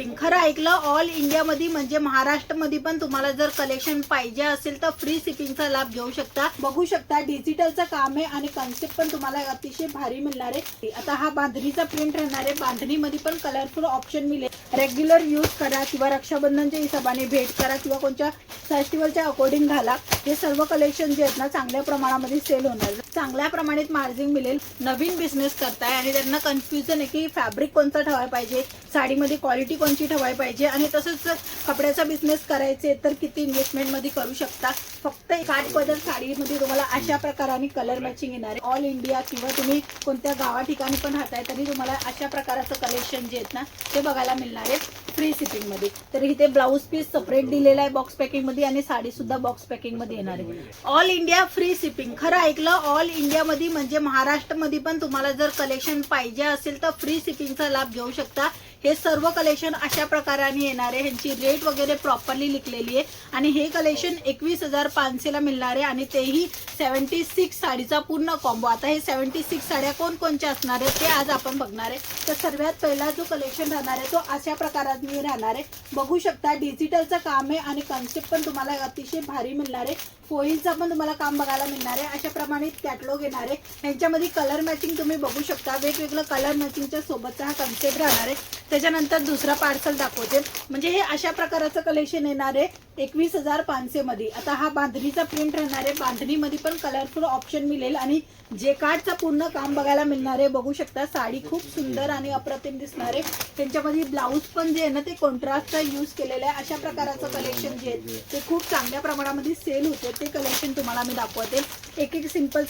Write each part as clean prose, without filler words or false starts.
Shipping. खरं ऐकलं, all इंडियामध्ये म्हणजे महाराष्ट्रामध्ये पण तुम्हाला जर कलेक्शन पाहिजे असेल तर फ्री शिपिंगचा लाभ घेऊ शकता. बघू शकता डिजिटलचं काम आहे आणि कॉन्सेप्ट पण तुम्हाला अतिशय भारी मिळणार आहे. आता हा बांधणीचा प्रिंट राहणार आहे. बांधणीमध्ये पण कलरफुल ऑप्शन मिळेल. रेग्युलर यूज करा किंवा रक्षाबंधनच्या हिशोबाने भेट करा किंवा कोणत्या फेस्टिवलच्या अकॉर्डिंग घाला. हे सर्व कलेक्शन जे आहेत ना चांगल्या प्रमाणामध्ये सेल होणार, चांगल्या प्रमाणात मार्जिन मिळेल. नवीन बिझनेस करताय आणि त्यांना कन्फ्युजन आहे की फॅब्रिक कोणतं ठेवायला पाहिजे, साडीमध्ये क्वालिटी कोणती ठेवायला पाहिजे आणि तसंच कपड्याचा बिझनेस करायचे तर किती इन्व्हेस्टमेंटमध्ये करू शकता. फक्त काठपदर साडीमध्ये तुम्हाला अशा प्रकाराने कलर मॅचिंग येणार आहे. ऑल इंडिया किंवा तुम्ही कोणत्या गावा ठिकाणी पण राहताय तरी तुम्हाला अशा प्रकारचं कलेक्शन जे आहेत ना ते बघायला मिळणार आहे फ्री शिपिंग मध्ये. तर इथे ब्लाऊज पीस सेपरेट दिलेला आहे बॉक्स पॅकिंग मध्ये आणि साडी सुद्धा बॉक्स पॅकिंग मध्ये येणार आहे. All India free shipping. खरं ऐकलं, ऑल इंडियामध्ये म्हणजे महाराष्ट्रामध्ये पण तुम्हाला जर कलेक्शन पाहिजे असेल तर फ्री शिपिंगचा लाभ घेऊ शकता. हे सर्व कलेक्शन अशा प्रकाराने येणार आहे. ह्यांची रेट वगैरे प्रॉपरली लिखलेली आहे आणि हे कलेक्शन 21,500 ला मिळणार आहे आणि तेही 76 साडीचा पूर्ण कॉम्बो. आता हे 76 साड्या कोणकोणच्या असणार आहे ते आज आपण बघणार आहे. तर सर्वात पहिला जो कलेक्शन राहणार आहे तो अशा प्रकाराने राहणार आहे. बघू शकता डिजिटलचं काम आहे आणि कॉन्सेप्ट पण तुम्हाला अतिशय भारी मिळणार आहे. फोइलचं पण तुम्हाला काम बघायला मिळणार आहे. अशा प्रमाणे कॅटलॉग येणार आहे. ह्यांच्यामध्ये कलर मॅचिंग तुम्ही बघू शकता. वेगवेगळं कलर मॅचिंगच्या सोबतचा हा कॉन्सेप्ट राहणार आहे. त्याच्यानंतर दुसरा पार्सल दाखवते. म्हणजे हे अशा प्रकारचं कलेक्शन येणार आहे 21,500 मध्ये. आता हा बांधणीचा प्रिंट राहणार आहे. बांधणीमध्ये पण कलरफुल ऑप्शन मिळेल आणि जेकार्डचं पूर्ण काम बघायला मिळणार आहे. बघू शकता साडी खूप सुंदर आणि अप्रतिम दिसणार आहे. त्यांच्यामध्ये ब्लाऊज पण जे आहे ना ते कॉन्ट्रास्टचा यूज केलेला आहे. अशा प्रकारचं कलेक्शन जे आहे ते खूप चांगल्या प्रमाणामध्ये सेल होते. ते कलेक्शन तुम्हाला मी दाखवते. एक एक सिंपल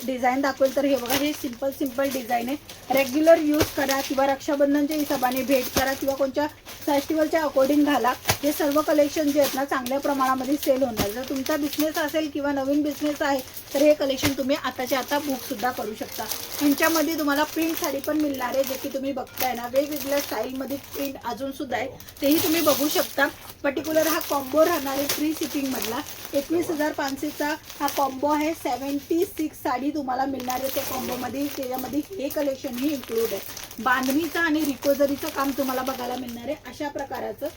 डिझाईन दाखवेल. तर हे बघा, हे सिंपल डिझाईन आहे. रेग्युलर यूज करा किंवा रक्षाबंधनच्या हिशोबाने भेट करा किंवा कोणत्या फेस्टिवलच्या अकॉर्डिंग घाला. हे सर्व कलेक्शन जे आहेत ना चांगल्या प्रमाणामध्ये सेल होणार. जर तुमचा बिझनेस असेल किंवा नवीन बिझनेस आहे तर हे कलेक्शन तुम्ही आताच्या आता बुक सुद्धा करू शकता. ह्यांच्यामध्ये तुम्हाला प्रिंट साडी पण मिळणार आहे. जे की तुम्ही बघताय ना वेगवेगळ्या स्टाईलमध्ये प्रिंट अजून सुद्धा आहे तेही तुम्ही बघू शकता. पर्टिक्युलर हा कॉम्बो राहणार आहे फ्री शिपिंग मधला. 21,500चा हा कॉम्बो आहे. 76 साडी तुम्हाला मिळणार आहे त्या कॉम्बोमध्ये. त्याच्यामध्ये हे कलेक्शन ही इन्क्लूड आहे. बांधणीचं आणि रिकोजरीचं काम तुम्हाला बघायला मिळणार आहे. अशा प्रकारचं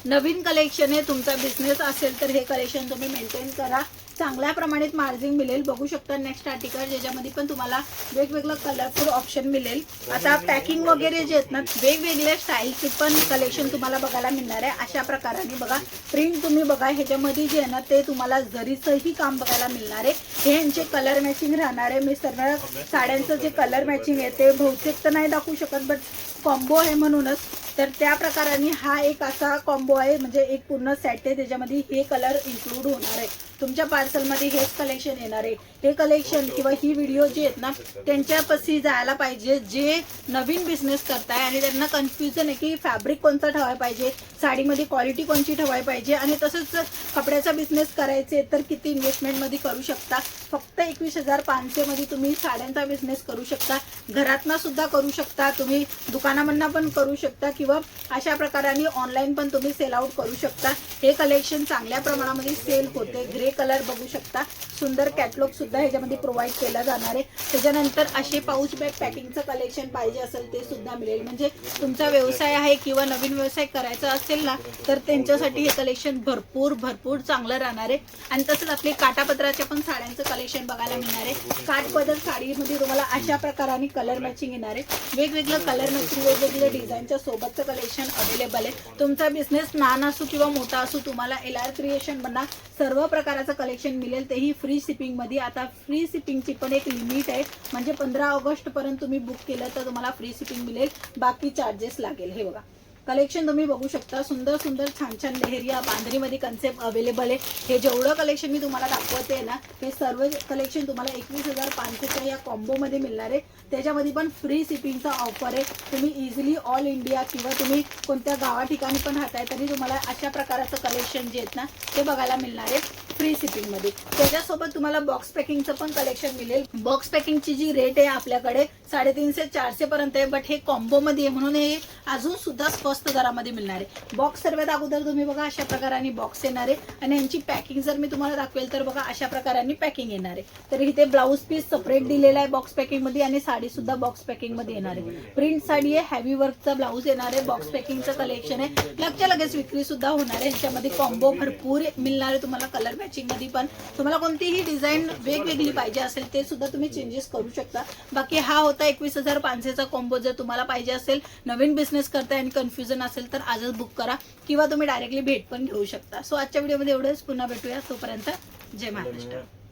नवीन कलेक्शन आहे. तुमचा बिझनेस असेल तर हे कलेक्शन तुम्ही मेंटेन करा. चांगल्या प्रमाणात मार्जिन मिळेल. बघू शकता नेक्स्ट आर्टिकल ज्याच्यामध्ये पण तुम्हाला वेगवेगळं कलरफुल ऑप्शन मिळेल. आता पॅकिंग वगैरे जे आहेत ना वेगवेगळ्या स्टाईलचे पण कलेक्शन तुम्हाला बघायला मिळणार आहे. अशा प्रकाराने बघा प्रिंट तुम्ही बघा. ह्याच्यामध्ये जे आहे ना ते तुम्हाला जरीचंही काम बघायला मिळणार आहे. हे यांचे कलर मॅचिंग राहणार आहे. मी सर्व साड्यांचं जे कलर मॅचिंग आहे ते बहुतेक तर नाही दाखवू शकत बट कॉम्बो आहे म्हणूनच. तर त्या प्रकाराने हा एक असा कॉम्बो आहे. म्हणजे एक पूर्ण सेट आहे. त्याच्यामध्ये हे कलर इन्क्लूड होणार आहे. तुमच्या पार्सलमध्ये हेच कलेक्शन येणार आहे. हे कलेक्शन किंवा ही व्हिडिओ जे आहेत ना त्यांच्यापाशी जायला पाहिजे जे नवीन बिझनेस करताय आणि त्यांना कन्फ्युजन आहे की फॅब्रिक कोणतं ठेवायला पाहिजे, साडीमध्ये क्वालिटी कोणती ठेवायला पाहिजे आणि तसंच कपड्याचा बिझनेस करायचे तर किती इन्व्हेस्टमेंटमध्ये करू शकता. फक्त 21,500 मध्ये तुम्ही साड्यांचा बिझनेस करू शकता. घरातनं सुद्धा करू शकता. तुम्ही दुकानामधनं पण करू शकता किंवा अशा प्रकाराने ऑनलाईन पण तुम्ही सेल आउट करू शकता. हे कलेक्शन चांगल्या प्रमाणामध्ये सेल होते. ग्रे कलर बघू शकता. सुंदर कॅटलॉग सुद्धा ह्याच्यामध्ये प्रोव्हाइड केला जाणार आहे. त्याच्यानंतर असे पाऊच बॅग पॅकिंगचं कलेक्शन पाहिजे असेल ते सुद्धा मिळेल. म्हणजे तुमचा व्यवसाय आहे किंवा नवीन व्यवसाय करायचा असेल ना तर त्यांच्यासाठी हे कलेक्शन भरपूर चांगलं राहणार आहे. आणि तसंच आपले काटापदराच्या पण साड्यांचं कलेक्शन बघायला मिळणार आहे. काठपदर साडीमध्ये तुम्हाला अशा प्रकाराने कलर मॅचिंग येणार आहे. वेगवेगळं कलर मॅचिंग वेगवेगळ्या डिझाईनच्या सोबतचं कलेक्शन अवेलेबल आहे. तुमचा बिझनेस लहान असो किंवा मोठा असो तुम्हाला LR क्रिएशन म्हणा सर्व प्रकारचं कलेक्शन मिळेल. तेही फ्री शिपिंग मध्ये. आता फ्री शिपिंगची पण एक लिमिट आहे. म्हणजे 15 ऑगस्ट पर्यंत तुम्ही बुक केलं तर तुम्हाला फ्री शिपिंग मिळेल. बाकी चार्जेस लागेल. हे बघा कलेक्शन तुम्ही बघू शकता. सुंदर छान लेहरिया बांधणीमध्ये कन्सेप्ट अवेलेबल आहे. हे जेवढं कलेक्शन मी तुम्हाला दाखवते ना हे सर्व कलेक्शन तुम्हाला 21,500च्या या कॉम्बोमध्ये मिळणार आहे. त्याच्यामध्ये पण फ्री शिपिंगचा ऑफर आहे. तुम्ही इझिली ऑल इंडिया किंवा तुम्ही कोणत्या गावा ठिकाणी पण राहताय तरी तुम्हाला अशा प्रकारचं कलेक्शन जे आहेत ना ते बघायला मिळणार आहे फ्री शिपिंग मध्ये. त्याच्यासोबत तुम्हाला बॉक्स पॅकिंगचं पण कलेक्शन मिळेल. बॉक्स पॅकिंगची जी रेट आहे आपल्याकडे 350-400 पर्यंत आहे. बट हे कॉम्बो मध्ये आहे म्हणून हे अजून सुद्धा स्वस्त स्वस्त दरामध्ये मिळणार आहे. बॉक्स सर्वात अगोदर तुम्ही बघा अशा प्रकाराने बॉक्स येणार आहे आणि यांची पॅकिंग जर मी तुम्हाला दाखवेल तर बघा अशा प्रकाराने पॅकिंग येणार आहे. तर इथे ब्लाऊज पीस सेपरेट दिलेला आहे बॉक्स पॅकिंग मध्ये आणि साडी सुद्धा बॉक्स पॅकिंग मध्ये येणार आहे. प्रिंट साडी आहे, हेवी वर्कचा ब्लाऊज येणार आहे, बॉक्स पॅकिंगचं कलेक्शन आहे. लगच्या लगेच विक्री सुद्धा होणार आहे. ह्याच्यामध्ये कॉम्बो भरपूर मिळणार आहे तुम्हाला कलर मॅचिंग मध्ये पण. तुम्हाला कोणतीही डिझाईन वेगवेगळी पाहिजे असेल ते सुद्धा तुम्ही चेंजेस करू शकता. बाकी हा होता 21,500चा कॉम्बो. जर तुम्हाला पाहिजे असेल, नवीन बिझनेस करताय आणि कन्फ्युजन असेल तर आजच बुक करा किंवा तुम्ही डायरेक्टली भेट पण घेऊ शकता. सो आजच्या व्हिडिओमध्ये एवढंच. पुन्हा भेटूया. तोपर्यंत जय महाराष्ट्र.